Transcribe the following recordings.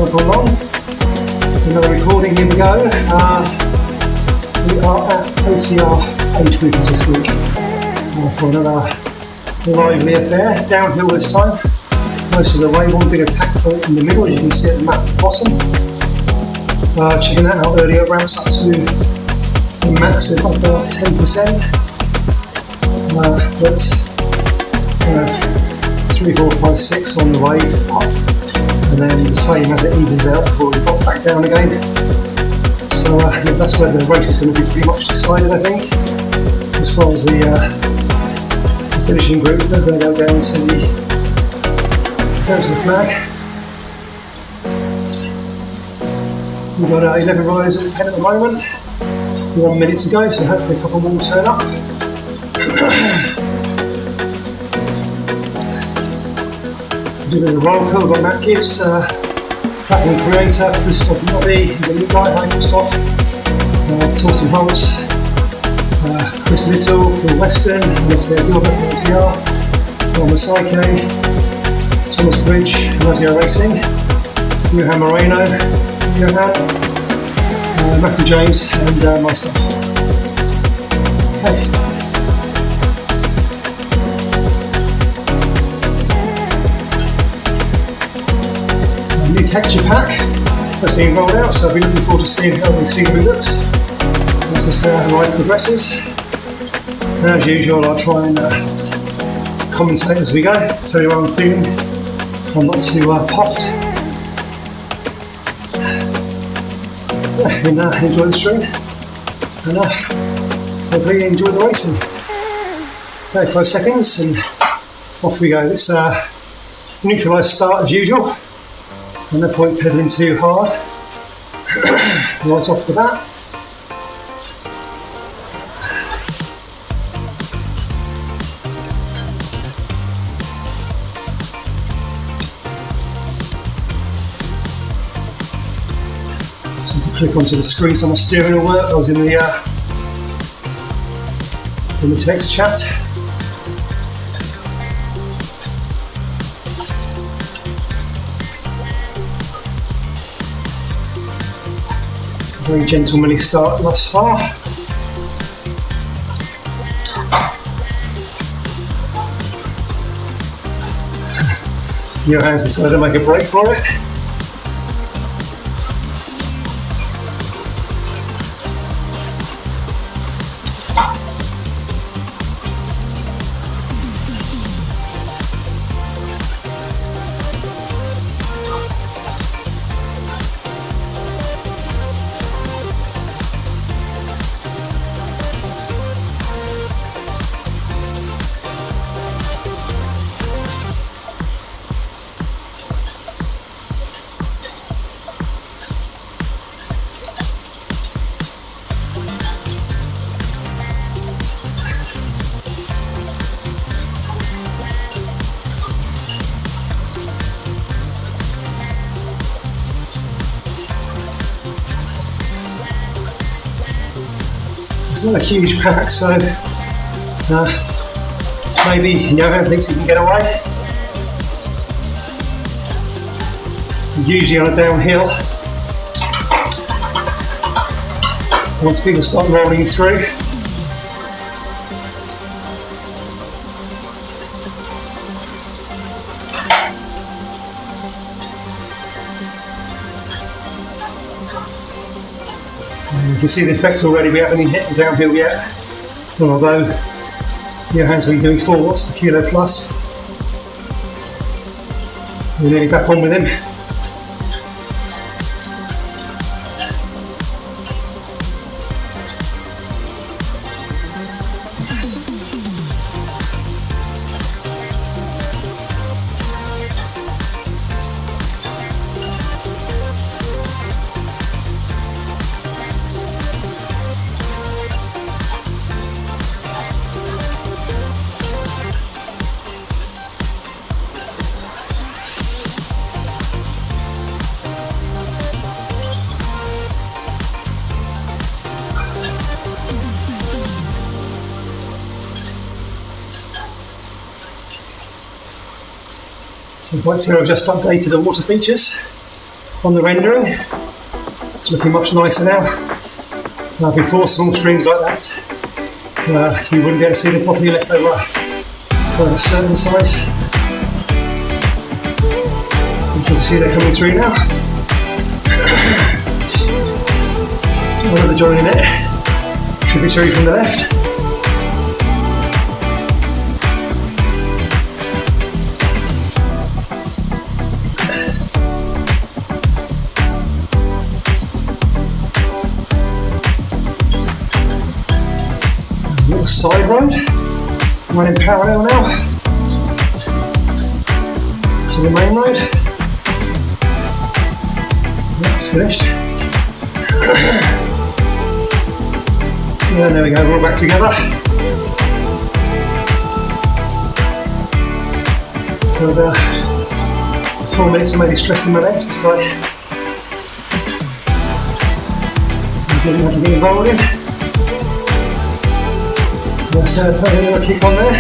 Not gone long. Another recording, here we go. We are at OTR age groupers this week for another lively affair. Downhill this time. Most of the way, one big attack point in the middle, as you can see at the map at the bottom. Checking that out earlier, ramps up to a max of about 10%. But 3, 4, 5, 6 on the way up, and then the same as it evens out before we drop back down again. So yeah, that's where the race is going to be pretty much decided, I think. As far as the finishing group, they're going to go down to the flag. We've got 11 riders at the pen at the moment. 1 minute to go, so hopefully a couple more will turn up. Do a bit of a roll call. We've got Matt Gibbs, platform creator, Christoph Nobby, he's a new guy, hi Christoph, Torsten Holtz, Chris Little, Phil Weston, Leslie Gilbert from OCR, Paul Masaike, Thomas Bridge, Lazio Racing, Johan Moreno, Johan, Matthew James, and myself. Okay. New texture pack that's being rolled out, so I'll be looking forward to seeing how the scenery looks as this ride progresses. And as usual, I'll try and commentate as we go, tell you how I'm feeling. I'm not too puffed. And enjoy the stream, and hopefully enjoy the racing. Okay, 5 seconds, and off we go. It's a neutralised start as usual. And no point pedalling too hard right off the bat. Just need to click onto the screen so my steering will work. I was in the text chat. Very gentlemanly start thus far. Johan's decided to make a break for it. It's not a huge pack, so maybe Johan thinks he can get away. Usually on a downhill, once people start rolling through, you can see the effect already. We haven't even hit the downhill yet, and although Johan's been doing 4 watts per kilo plus, we're nearly back on with him. So points here, I've just updated the water features on the rendering. It's looking much nicer now. Before small streams like that, you wouldn't be able to see them properly unless they were kind of a certain size. You can see they're coming through now. Another join in it, tributary from the left. Little side road, running parallel now to the main road. That's finished. And there we go, we're all back together. There was 4 minutes of maybe stressing my legs that I didn't have to get involved in. Let's put a little kick on there.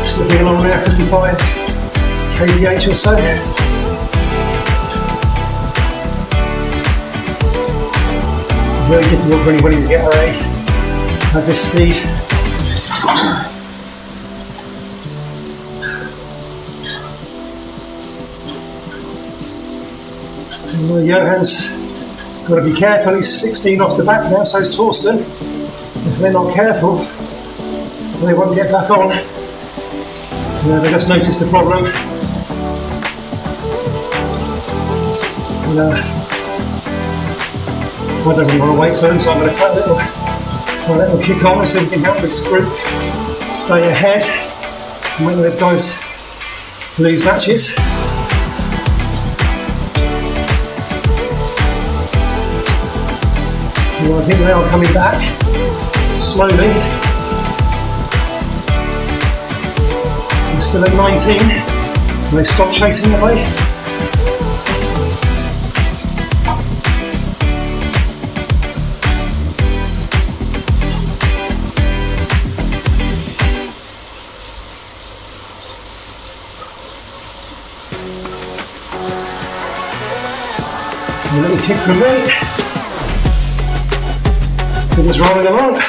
Slipping along there, 55 kph or so. Very difficult for anybody to get away at this speed. Johan's got to be careful, he's 16 off the back now, so is Torsten. If they're not careful, they won't get back on. They just noticed the problem. And, I don't really want to wait for them, so I'm going to put a little kick on so we can help this group stay ahead and make those guys lose matches. Well, I think they are coming back slowly. We're still at 19. They've stopped chasing the way. A little kick from me. It was rolling along.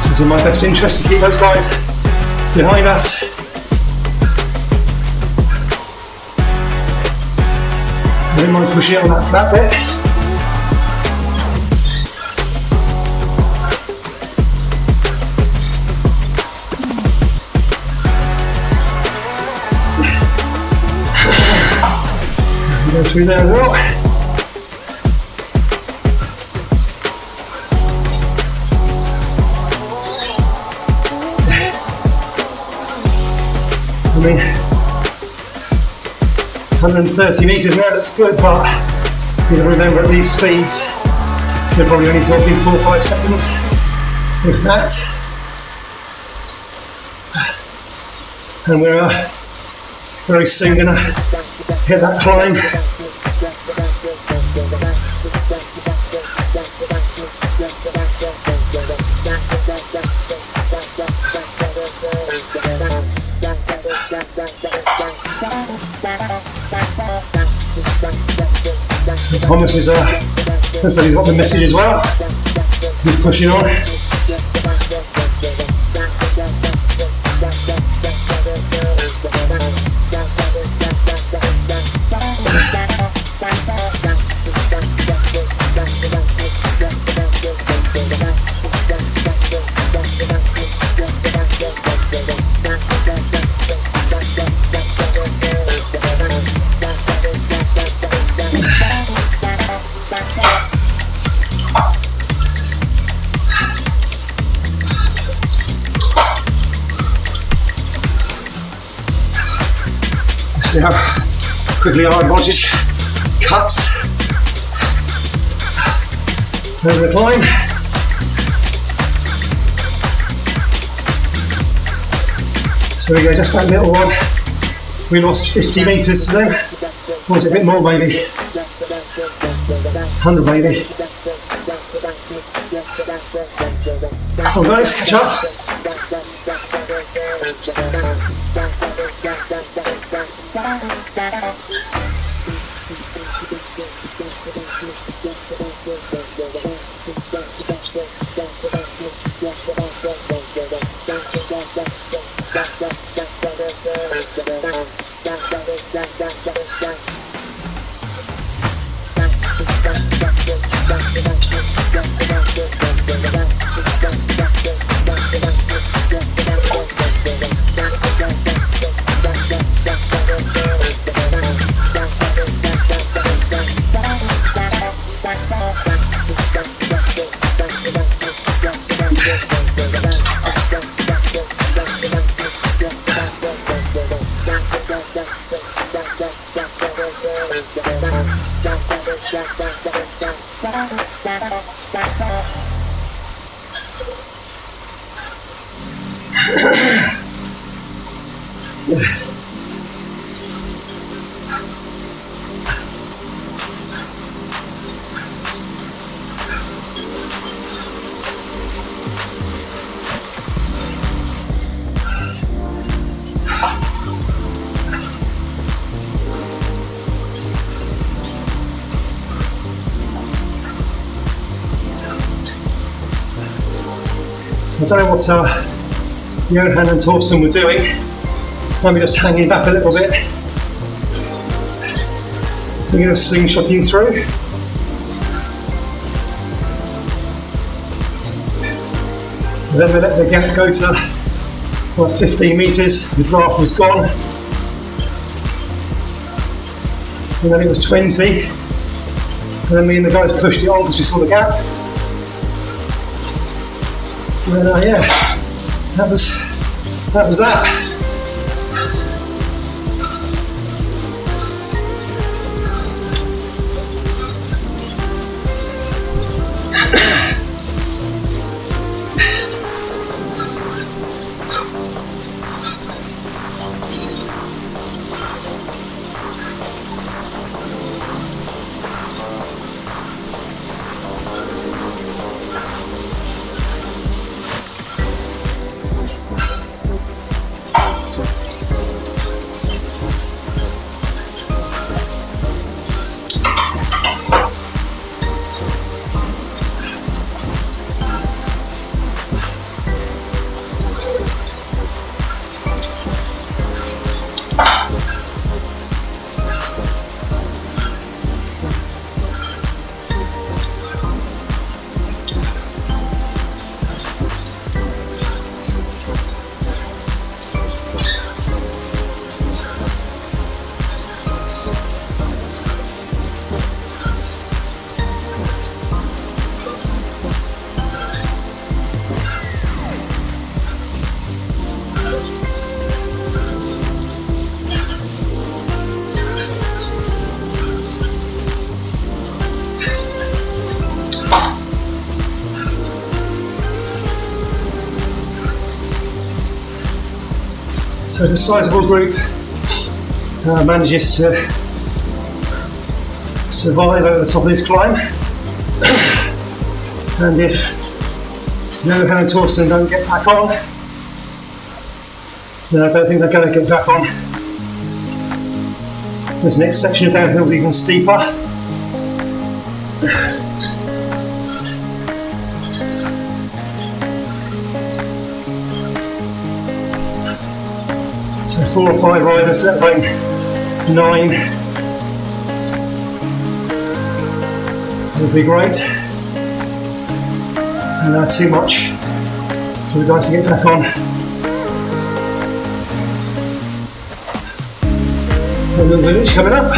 It's in my best interest to keep those guys behind us. I don't mind pushing it on that flat bit. Go through there as well. mean, 130 metres now looks good, but you know, remember at these speeds, you're probably only talking 4 or 5 seconds, if that. And we're very soon going to hit that climb. So Thomas is looks like he's got the message as well. He's pushing on. See how quickly our advantage cuts over the climb. So we go, just that little one. We lost 50 metres today. Or was it a bit more maybe? 100 maybe. Come on guys, catch up. So I don't know what Johan and Torsten were doing. Maybe just hanging back a little bit. We're going to slingshotting through. And then we let the gap go to about 15 metres. The draft was gone. And then it was 20. And then me and the guys pushed it on because we saw the gap. And yeah, that was that. So if a sizable group manages to survive over the top of this climb, and if Johan and Torsten don't get back on, then I don't think they're going to get back on. This next section of downhill is even steeper. So 4 or 5 riders, let alone 9, would be great. And too much for the guys to get back on. A little village coming up.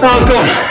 Oh God.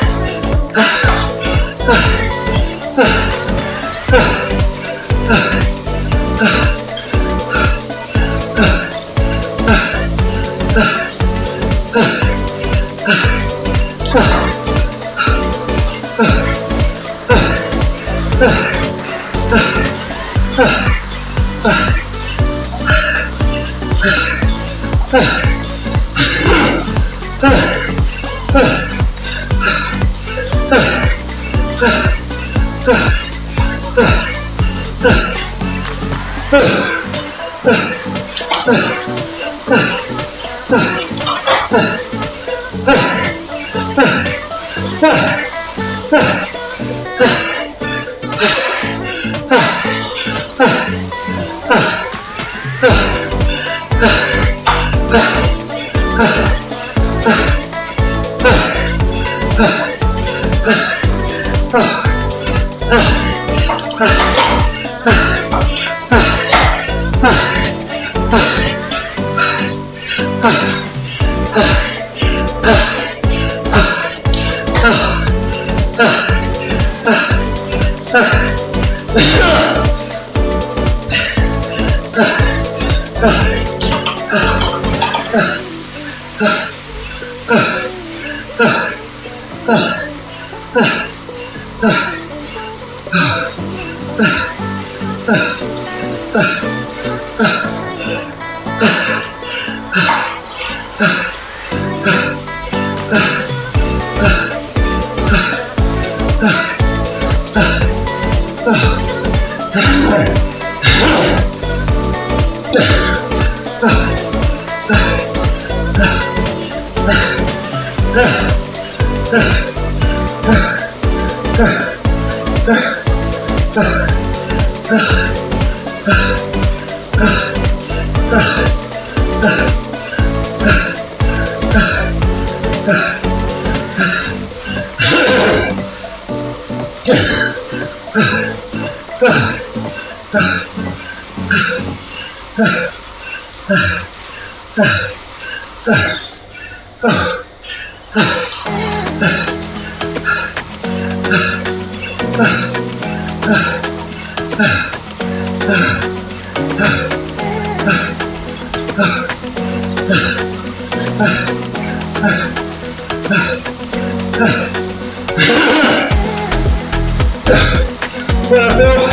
What up, Bill?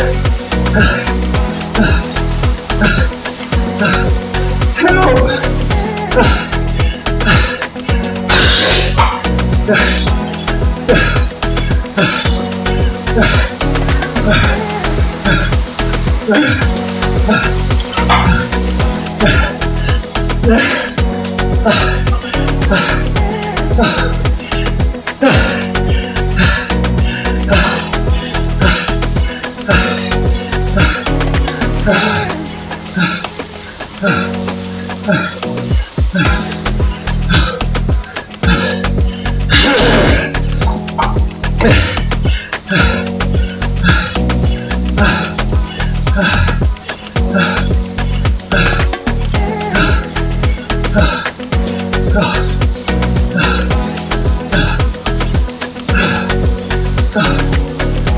Help!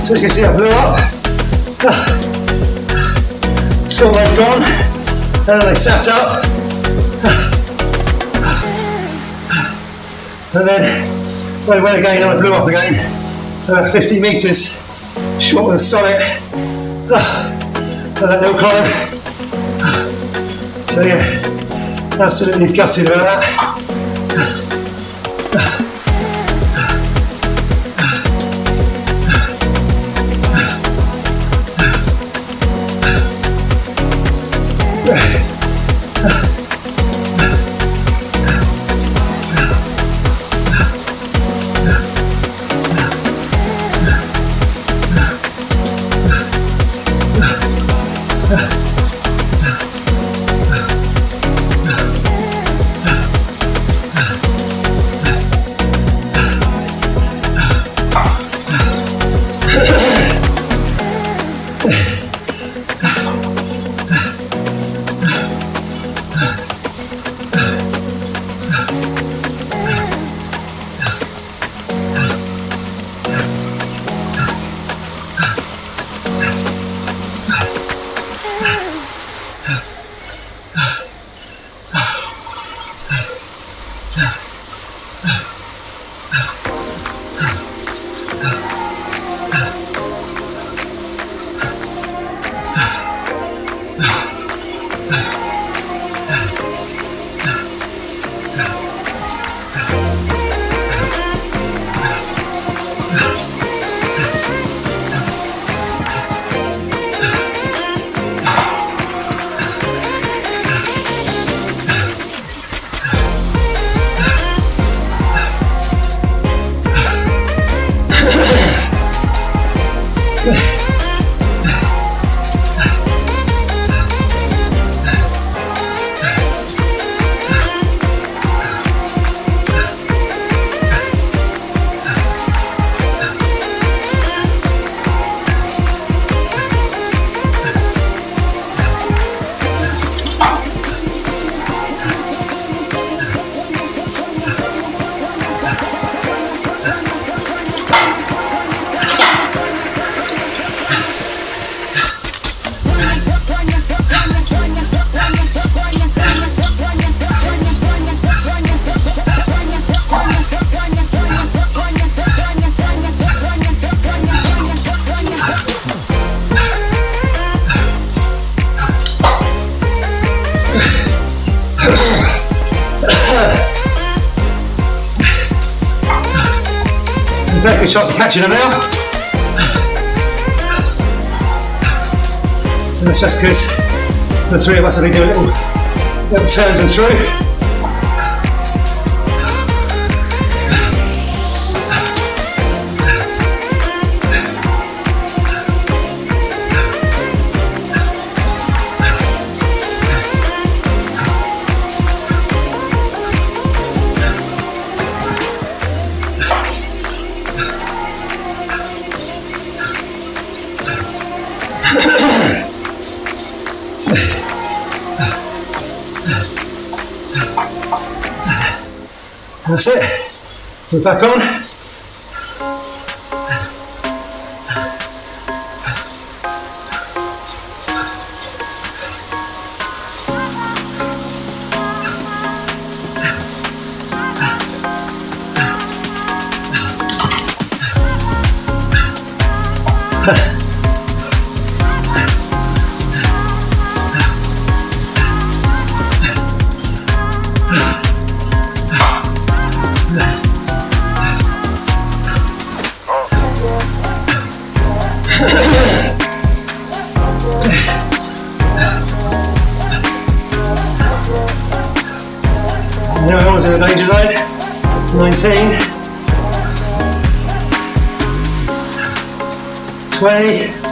So as you can see, I blew up. Thought they'd gone, and then they sat up. And then they went again, and I blew up again. 50 metres short of the summit. And that little climb. So yeah, absolutely gutted about that. Very good chance of catching them now. And that's just because the three of us have been doing little turns and through. That's it. We're back on. Now everyone's in the danger zone. 19, 20,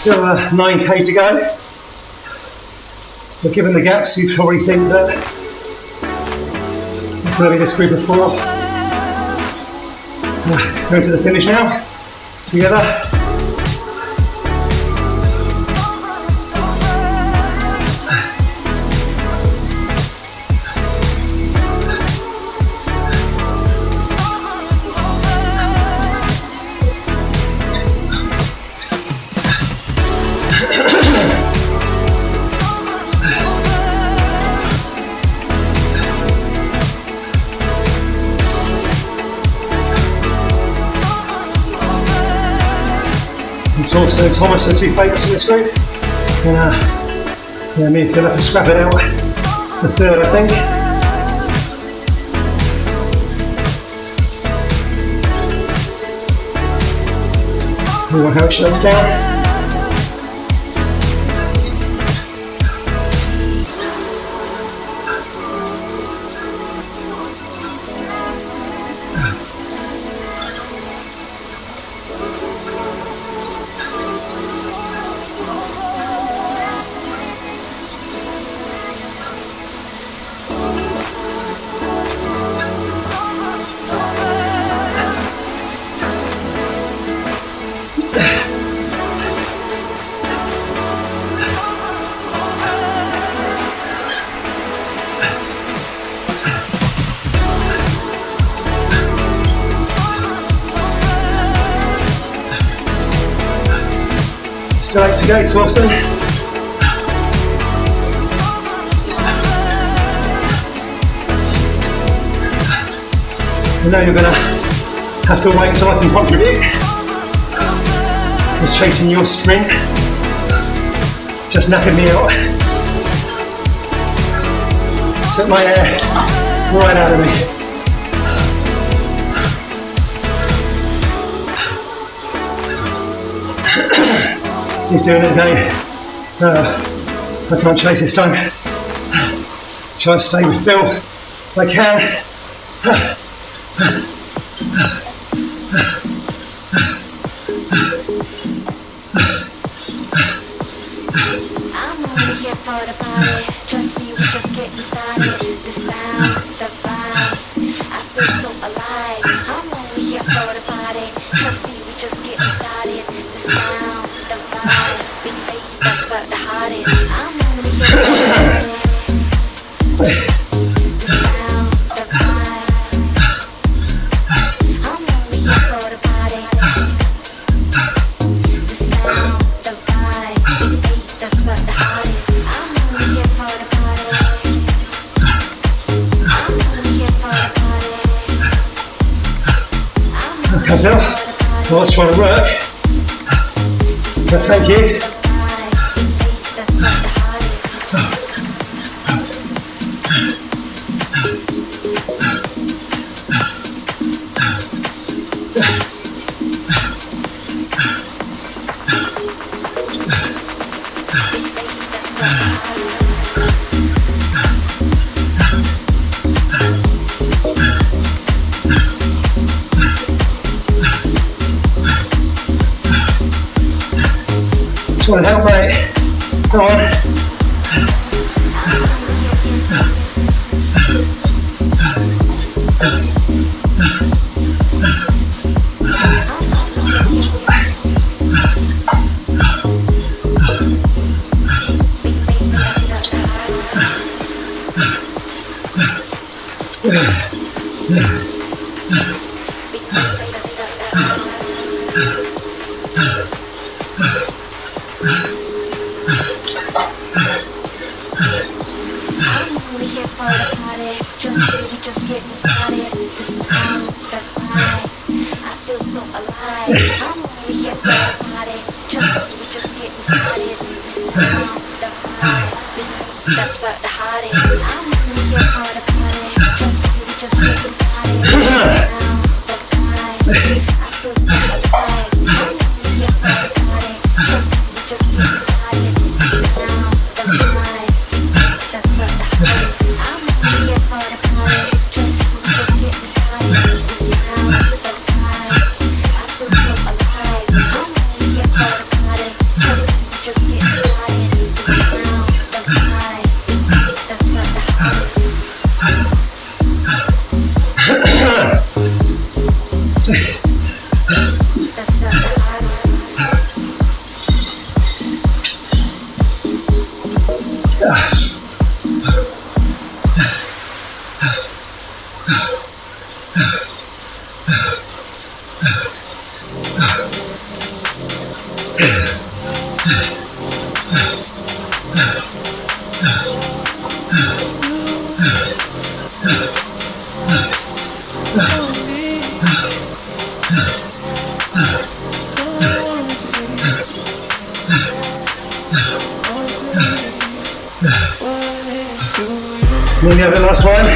still 9k to go. But given the gaps, you probably think that it's going to be this group of four. Going to the finish now, together. Torsten and Thomas are two favourites in this group. And me and Phil have to scrap it out. The third, I think. How it slows down. Still 8 to go, 12 soon. I know you're gonna have to wait until I can contribute. Just chasing your sprint just knackered me out. Took my air right out of me. He's doing it again. I can't chase this time. Try and stay with Bill if I can. I'm only here for the party. Trust me, we're just getting started. The sound, the vibe, I feel so alive. I'm only here for the party. Trust me, we're just getting started. The sound, the vibe, big bass, that's what the heart is. I'm only here for the party. The sound, the vibe. I'm only here for the party. The sound, the vibe, big bass, that's what the heart is. I'm only here for the party. I'm only here for the party. Okay, Bill. I was trying to work. But thank you. Just want to help, mate. Come on. Nearly over the last one.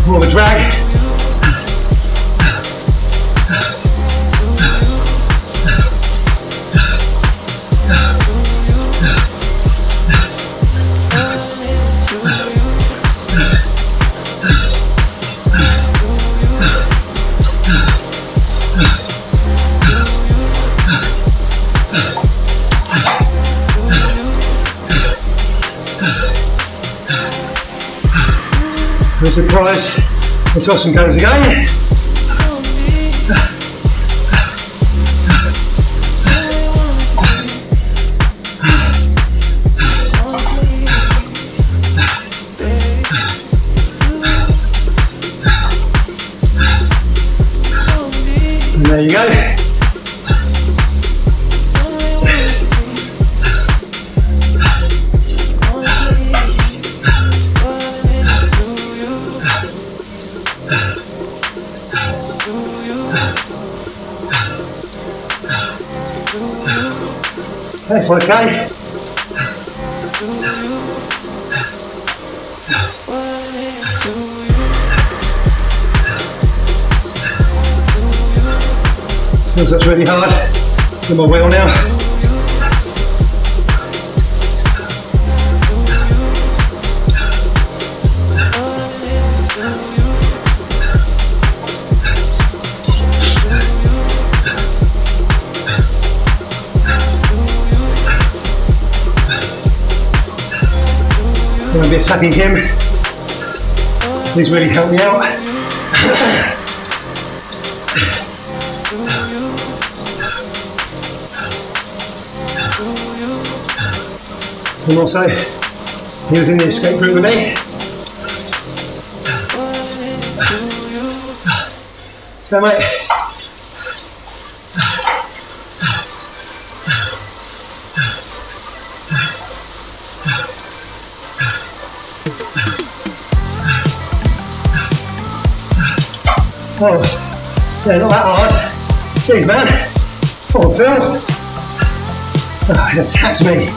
More of a drag. No surprise, the tossing goes again. And there you go. That's okay. Feels that's really hard. In my wheel now. I'm going to be attacking him. He's really helped me out. And also, he was in the escape route with me. So mate. Oh, yeah, not that hard. Jeez, man. Oh, Phil. Oh, it attacked me.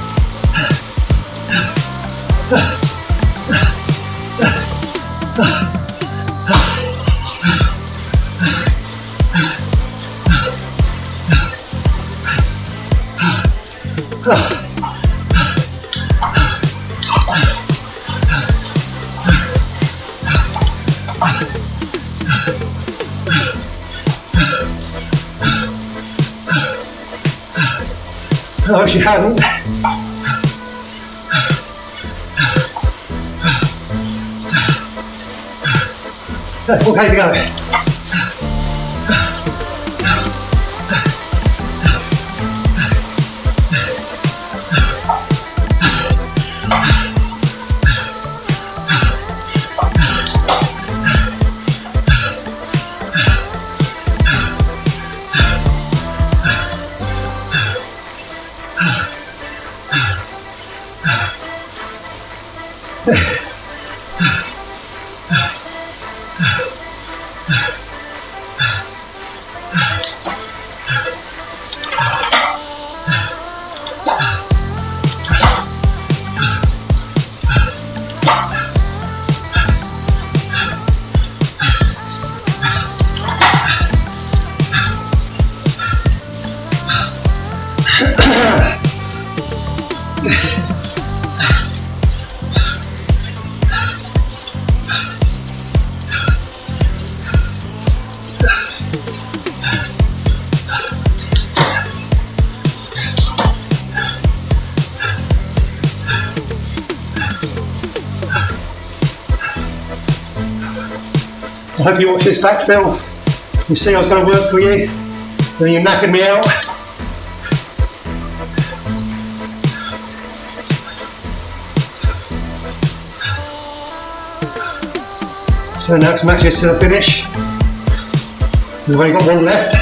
Oh, she hadn't. Okay, to go. I hope you watch this back, Phil. You see I was going to work for you, and then you knackered me out. So now it's matches to the finish. We've only got one left.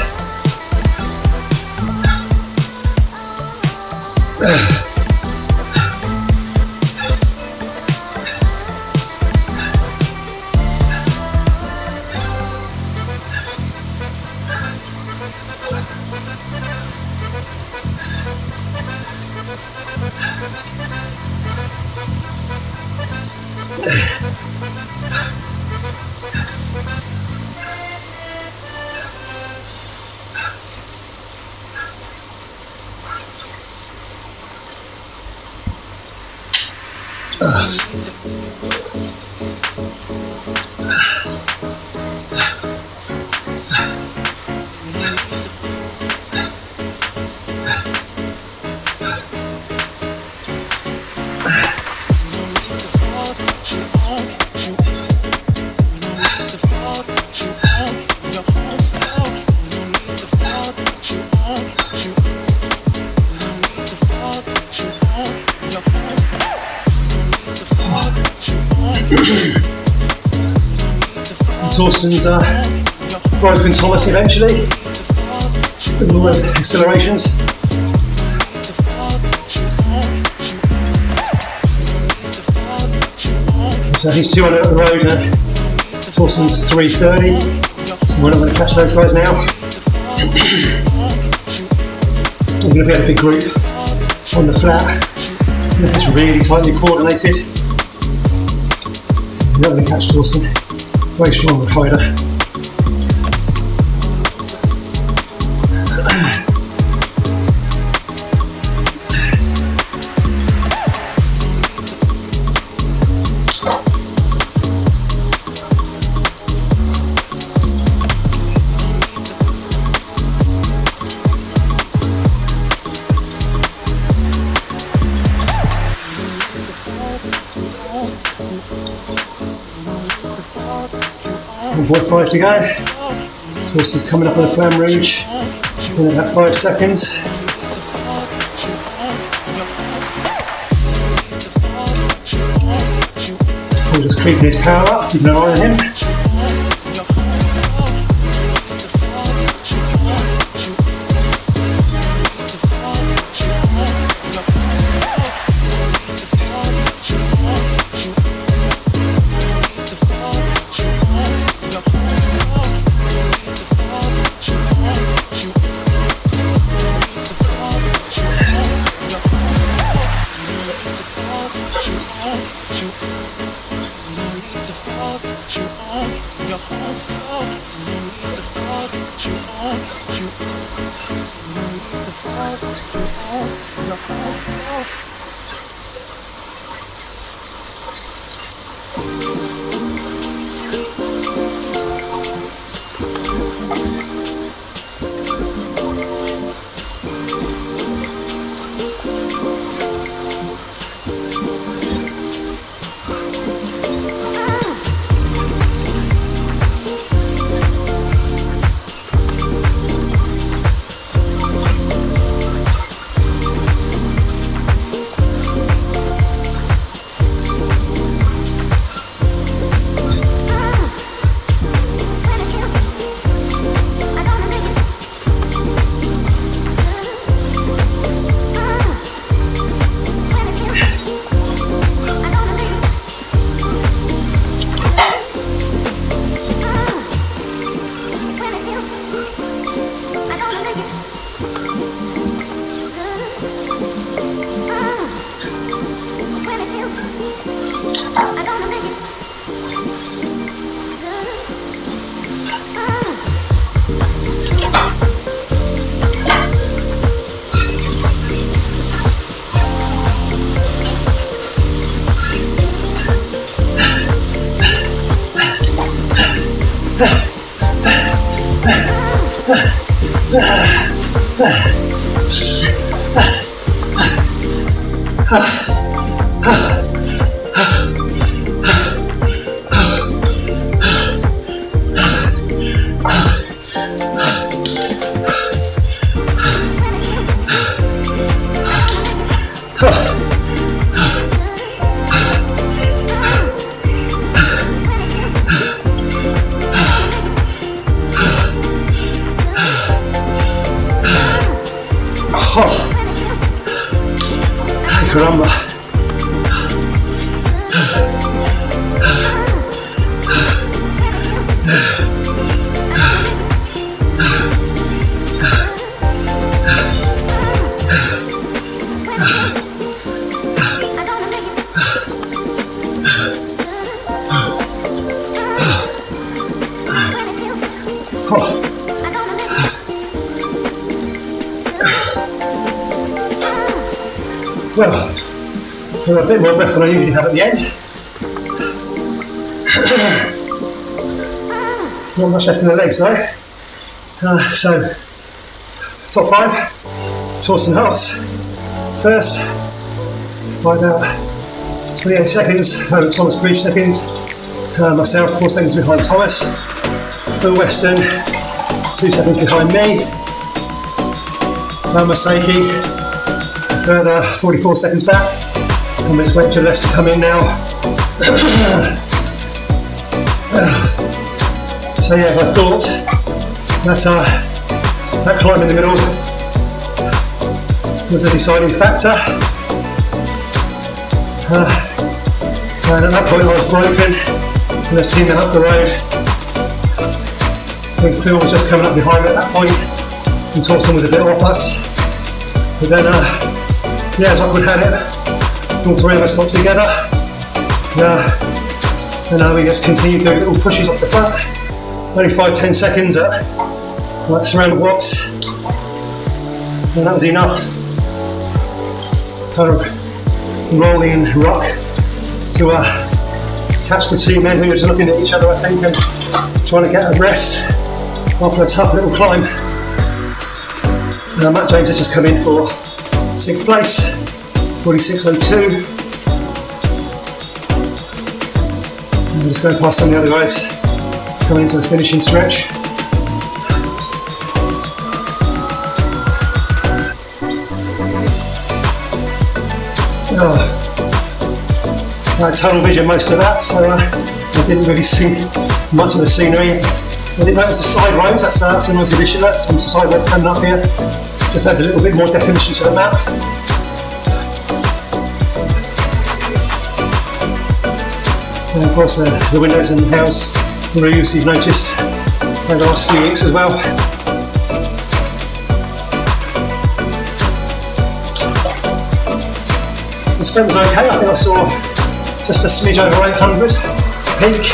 Torsten's broken Thomas eventually with all those accelerations. So he's 200 up the road, Torsten's 330, so we're not going to catch those guys now. We're going to be at a big group. on the flat. This is really tightly coordinated. You're not going to catch Torsten. Very strong rider. About 5 to go. Torsten's coming up on the Flamme Rouge in about 5 seconds. We're just creeping his power up, keeping an eye on him. Caramba. Well, I've got a bit more breath than I usually have at the end. Not much left in the legs though. So, top 5, Torsten Hartz first by about 28 seconds over Thomas Bridge second. Myself 4 seconds behind Thomas. Bill Weston 2 seconds behind me. Masaki further 44 seconds back, and let's wait for the rest to come in now. So yeah, as I thought, that climb in the middle was a deciding factor. And at that point I was broken, and there's teaming up the road. I think Phil was just coming up behind me at that point, and Torsten was a bit off us. But then Yeah, as Upward had it, all three of us got together. And we just continued doing little pushes off the front. Only 5-10 seconds at like 300 watts. And that was enough. Kind of rolling rock to catch the two men who were just looking at each other, I think, and trying to get a rest after a tough little climb. Matt James has just come in for 6th place, 46.02. I'm just going past some of the other guys coming into the finishing stretch. I had tunnel vision most of that, so I didn't really see much of the scenery. I didn't notice the side roads, that's a nice addition. That's some side roads coming up here. Just adds a little bit more definition to the map. And of course the windows and house roofs you've noticed over the last few weeks as well. The sprint was okay. I think I saw just a smidge over 800 peak,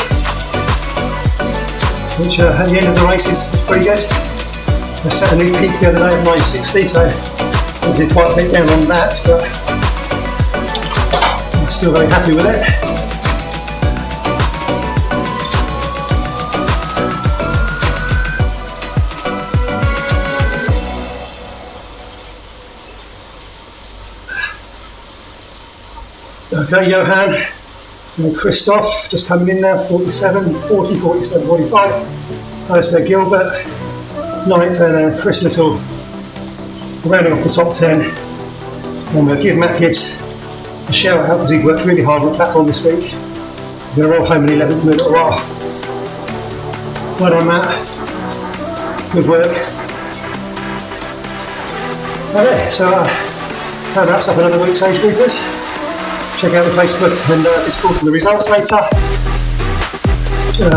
which at the end of the race is pretty good. I set a new peak the other day at 960, so I did quite a bit down on that, but I'm still very happy with it. Okay, Johan and Christoph just coming in now, 47, 40, 47, 45. Alistair Gilbert, 9th, and then Chris Little rounding off the top 10. And we'll give Matt Gibbs a shout out because he worked really hard on the platform this week. He's going to roll home in 11th in a little while. Well done, Matt. Good work. Okay, so that wraps up another week's age groupers. Check out the Facebook and Discord for the results later.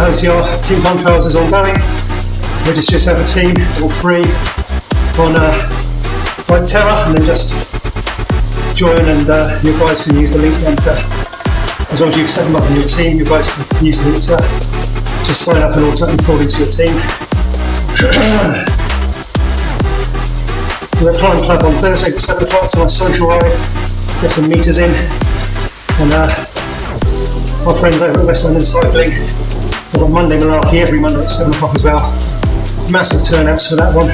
As your team time trials is ongoing, register yourself a team, all free on Right Terra, and then just join, and you guys can use the link then to, as long as you've set them up on your team, you guys can use the link to just sign up and automatically pull into your team. We're at Climb Club on Thursdays at 7 o'clock, so our social ride, get some meters in. And our friends over at West London Cycling, we've got Monday Malarkey every Monday at 7 o'clock as well. Massive turnouts for that one.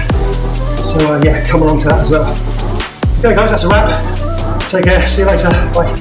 So yeah, come along to that as well. Okay guys, that's a wrap. Take care, see you later, bye.